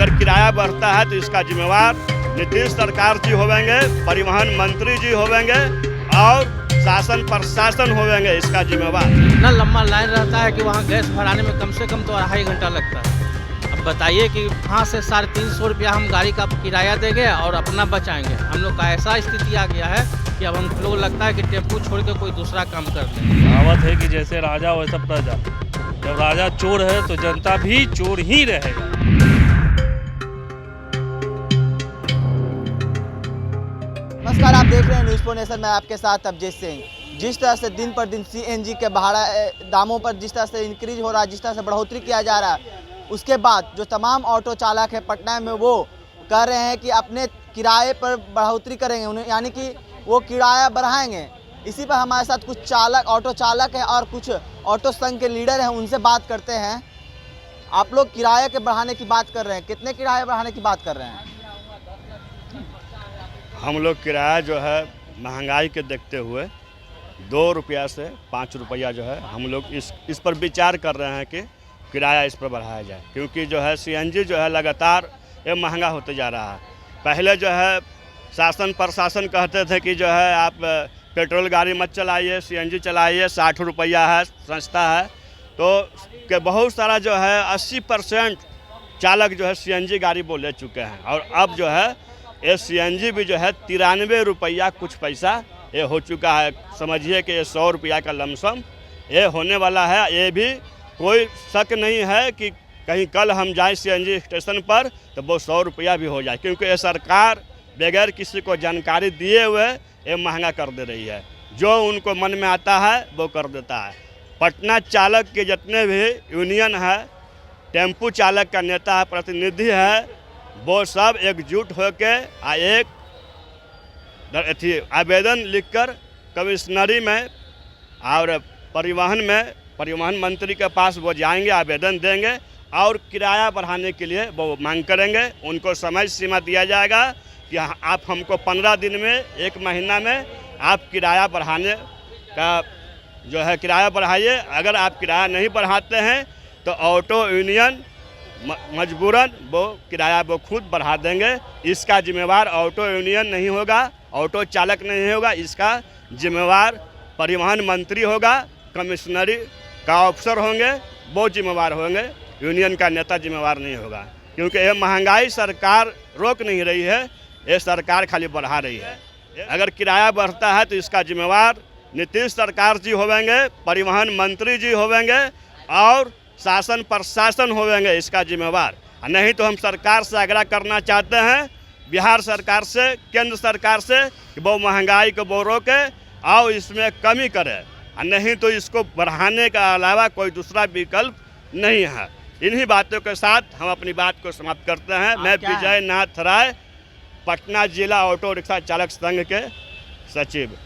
अगर किराया बढ़ता है तो इसका जिम्मेवार नीतीश सरकार जी होवेंगे, परिवहन मंत्री जी होवेंगे और शासन प्रशासन होवेंगे इसका जिम्मेवार। इतना लंबा लाइन रहता है कि वहाँ गैस भराने में कम से कम तो 2.5 घंटा लगता है। अब बताइए कि वहाँ से 350 रुपया हम गाड़ी का किराया देंगे और अपना बचाएंगे। हम लोग का ऐसा स्थिति आ गया है कि अब हम लोग लगता है कि टेम्पू छोड़ के कोई दूसरा काम कर लें। कहावत है कि जैसे राजा वैसा प्रजा। जब राजा चोर है तो जनता भी चोर ही रहेगा। नमस्कार, आप देख रहे हैं न्यूज़ फोर नेशन में आपके साथ अभिजीत सिंह। जिस तरह से दिन पर दिन सीएनजी के भाड़ा दामों पर जिस तरह से इंक्रीज हो रहा है, जिस तरह से बढ़ोतरी किया जा रहा है, उसके बाद जो तमाम ऑटो चालक है पटना में वो कह रहे हैं कि अपने किराए पर बढ़ोतरी करेंगे, उन्हें यानी कि वो किराया बढ़ाएंगे। इसी पर हमारे साथ कुछ ऑटो चालक हैं और कुछ ऑटो संघ के लीडर हैं, उनसे बात करते हैं। आप लोग किराए के बढ़ाने की बात कर रहे हैं, कितने किराए बढ़ाने की बात कर रहे हैं? हम लोग किराया जो है महंगाई के देखते हुए 2 रुपया से 5 रुपया जो है हम लोग इस पर विचार कर रहे हैं कि किराया इस पर बढ़ाया जाए, क्योंकि जो है सीएनजी जो है लगातार ये महंगा होते जा रहा है। पहले जो है शासन प्रशासन कहते थे कि जो है आप पेट्रोल गाड़ी मत चलाइए, सीएनजी चलाइए, 60 रुपया है संस्था है, तो के बहुत सारा जो है 80% चालक जो है सीएनजी गाड़ी बोले चुके हैं। और अब जो है ये सीएनजी भी जो है 93 रुपया कुछ पैसा ये हो चुका है। समझिए कि ये 100 रुपया का लमसम ये होने वाला है। ये भी कोई शक नहीं है कि कहीं कल हम जाएं सीएनजी स्टेशन पर तो वो 100 रुपया भी हो जाए, क्योंकि ये सरकार बगैर किसी को जानकारी दिए हुए ये महंगा कर दे रही है। जो उनको मन में आता है वो कर देता है। पटना चालक के जितने भी यूनियन है, टेम्पू चालक का नेता है, प्रतिनिधि है, वो सब एकजुट होकर एक आवेदन लिखकर कमिश्नरी में और परिवहन मंत्री के पास वो जाएंगे, आवेदन देंगे और किराया बढ़ाने के लिए वो मांग करेंगे। उनको समय सीमा दिया जाएगा कि आप हमको 15 दिन में, 1 महीना में आप किराया बढ़ाने का जो है किराया बढ़ाइए। अगर आप किराया नहीं बढ़ाते हैं तो ऑटो यूनियन मजबूरन वो किराया वो खुद बढ़ा देंगे। इसका जिम्मेवार ऑटो यूनियन नहीं होगा, ऑटो चालक नहीं होगा, इसका जिम्मेवार परिवहन मंत्री होगा, कमिश्नरी का अफसर होंगे, वो जिम्मेवार होंगे। यूनियन का नेता जिम्मेवार नहीं होगा, क्योंकि ये महंगाई सरकार रोक नहीं रही है, ये सरकार खाली बढ़ा रही है। अगर किराया बढ़ता है तो इसका जिम्मेवार नीतीश सरकार जी होवेंगे, परिवहन मंत्री जी होवेंगे और शासन प्रशासन होवेंगे इसका जिम्मेवार। नहीं तो हम सरकार से आग्रह करना चाहते हैं, बिहार सरकार से, केंद्र सरकार से, कि वो महंगाई को वो रोके और इसमें कमी करे, नहीं तो इसको बढ़ाने का अलावा कोई दूसरा विकल्प नहीं है। इन्हीं बातों के साथ हम अपनी बात को समाप्त करते हैं। मैं विजय नाथ राय, पटना जिला ऑटो रिक्शा चालक संघ के सचिव।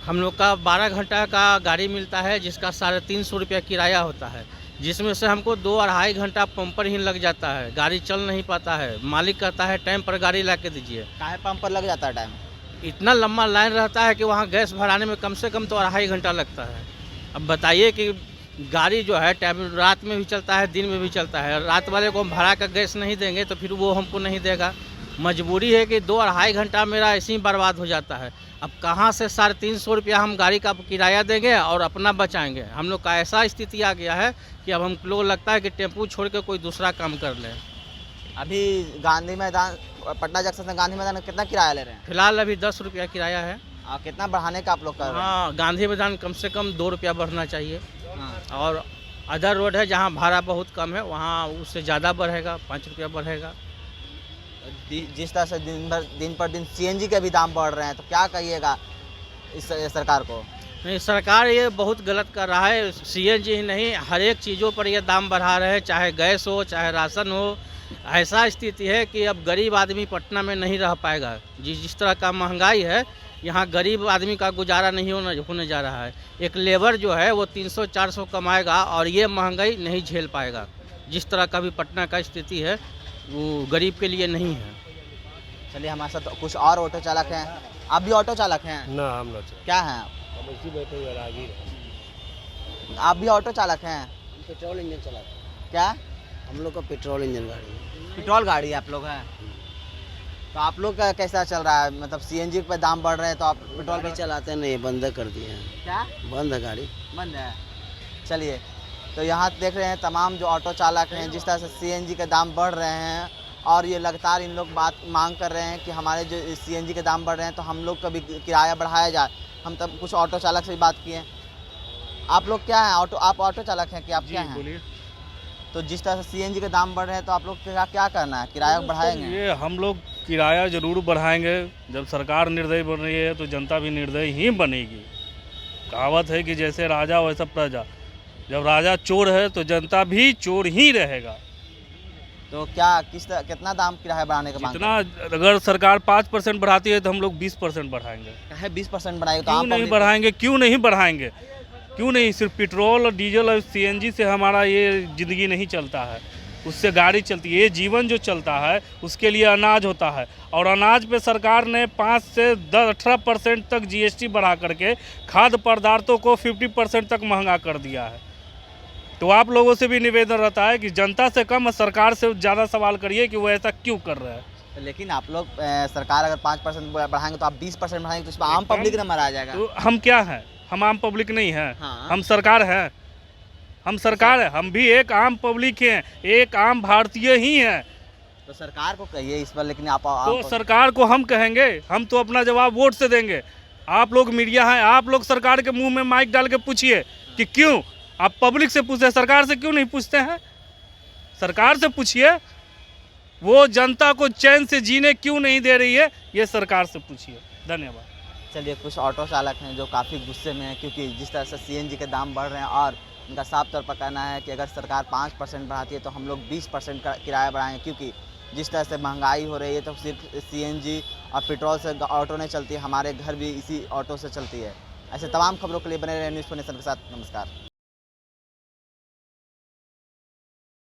हम लोग का 12 घंटा का गाड़ी मिलता है, जिसका 350 रुपया किराया होता है, जिसमें से हमको 2-2.5 घंटा पंप पर ही लग जाता है। गाड़ी चल नहीं पाता है। मालिक कहता है टाइम पर गाड़ी ला के दीजिए। काहे पंप पर लग जाता है टाइम? इतना लंबा लाइन रहता है कि वहाँ गैस भराने में कम से कम तो 2.5 घंटा लगता है। अब बताइए कि गाड़ी जो है टाइम रात में भी चलता है, दिन में भी चलता है। रात वाले को हम भाड़ा का गैस नहीं देंगे तो फिर वो हमको नहीं देगा। मजबूरी है कि 2-2.5 घंटा मेरा ऐसे ही बर्बाद हो जाता है। अब कहाँ से 350 रुपया हम गाड़ी का किराया देंगे और अपना बचाएंगे? हम लोग का ऐसा स्थिति आ गया है कि अब हम लोग लगता है कि टेम्पू छोड़ के कोई दूसरा काम कर लें। अभी गांधी मैदान, पटना जंक्शन से गांधी मैदान में कितना किराया ले रहे हैं? फिलहाल अभी 10 रुपया किराया है। कितना बढ़ाने का आप लोग कर रहे हैं? हाँ, गांधी मैदान कम से कम 2 रुपया बढ़ना चाहिए। हाँ। और अदर रोड है जहाँ भाड़ा बहुत कम है, वहाँ उससे ज़्यादा बढ़ेगा, 5 रुपया बढ़ेगा। जिस तरह से दिन पर दिन सीएनजी के भी दाम बढ़ रहे हैं, तो क्या कहिएगा इस सरकार को? नहीं, सरकार ये बहुत गलत कर रहा है। सीएनजी ही नहीं, हर एक चीज़ों पर ये दाम बढ़ा रहे हैं, चाहे गैस हो, चाहे राशन हो। ऐसा स्थिति है कि अब गरीब आदमी पटना में नहीं रह पाएगा। जिस तरह का महंगाई है, यहाँ गरीब आदमी का गुजारा नहीं होने जा रहा है। एक लेबर जो है वो 300-400 कमाएगा और ये महंगाई नहीं झेल पाएगा। जिस तरह का भी पटना का स्थिति है वो गरीब के लिए नहीं है। चलिए, हमारे साथ कुछ और ऑटो चालक हैं। आप भी ऑटो चालक हैं? ना, हम ना क्या हैं आप? इसी बैठे हुए राहगीर। आप भी ऑटो चालक हैं? पेट्रोल इंजन चलाते क्या? हम लोग का पेट्रोल इंजन गाड़ी है। पेट्रोल गाड़ी आप लोग हैं, तो आप लोग का कैसा चल रहा है? मतलब सीएनजी पे दाम बढ़ रहे हैं तो आप पेट्रोल भी पे चलाते नहीं, बंद कर दिए हैं। क्या बंद है गाड़ी। बंद है? चलिए, तो यहाँ देख रहे हैं तमाम जो ऑटो चालक हैं जिस तरह से सीएनजी के दाम बढ़ रहे हैं और ये लगातार इन लोग बात मांग कर रहे हैं कि हमारे जो सीएनजी के दाम बढ़ रहे हैं तो हम लोग का भी किराया बढ़ाया जाए। हम तब कुछ ऑटो चालक से भी बात किए। आप लोग क्या हैं? आप ऑटो चालक हैं कि आप क्या हैं? बोलिए। तो जिस तरह से सीएनजी के दाम बढ़ रहे हैं तो आप लोग क्या करना है? किराया बढ़ाएंगे? ये हम लोग किराया जरूर बढ़ाएंगे। जब सरकार निर्दयी बन रही है तो जनता भी निर्दयी ही बनेगी। कहावत है कि जैसे राजा वैसा प्रजा। जब राजा चोर है तो जनता भी चोर ही रहेगा। तो क्या कितना दाम किराया बढ़ाने का मांग जितना अगर सरकार 5% बढ़ाती है तो हम लोग 20% बढ़ाएंगे। है? 20% बढ़ाएगा तो क्यों आम नहीं पब्लिक बढ़ाएंगे? क्यों नहीं बढ़ाएंगे? क्यों नहीं? सिर्फ पेट्रोल और डीजल और सीएनजी से हमारा ये ज़िंदगी नहीं चलता है, उससे गाड़ी चलती है। ये जीवन जो चलता है उसके लिए अनाज होता है, और अनाज पे सरकार ने 5 से 18% तक जीएसटी बढ़ा करके खाद्य पदार्थों को 50% तक महंगा कर दिया है। तो आप लोगों से भी निवेदन रहता है कि जनता से कम और सरकार से ज़्यादा सवाल करिए कि वो ऐसा क्यों कर रहा है। लेकिन आप लोग सरकार अगर 5% बढ़ाएंगे तो आप 20% बढ़ाएंगे तो इसमें आम पब्लिक नंबर आ जाएगा। तो हम क्या हैं? हम आम पब्लिक नहीं हैं। हाँ। हम सरकार हैं। हम सरकार है। हम भी एक आम पब्लिक हैं, एक आम भारतीय ही हैं। तो सरकार को कहिए इस पर, लेकिन आप तो सरकार को हम कहेंगे, हम तो अपना जवाब वोट से देंगे। आप लोग मीडिया हैं, आप लोग सरकार के मुंह में माइक डाल के पूछिए कि क्यों। आप पब्लिक से पूछते हैं, सरकार से क्यों नहीं पूछते हैं? सरकार से पूछिए, वो जनता को चैन से जीने क्यों नहीं दे रही है, ये सरकार से पूछिए। धन्यवाद। चलिए, कुछ ऑटो चालक हैं जो काफ़ी गुस्से में हैं क्योंकि जिस तरह से सीएनजी के दाम बढ़ रहे हैं और उनका साफ तौर पर कहना है कि अगर सरकार 5% बढ़ाती है तो हम लोग 20% का किराया बढ़ाएंगे, क्योंकि जिस तरह से महंगाई हो रही है तो सिर्फ सीएनजी और पेट्रोल से ऑटो नहीं चलती, हमारे घर भी इसी ऑटो से चलती है। ऐसे तमाम खबरों के लिए बने रहे न्यूज़ 4 नेशन के साथ। नमस्कार।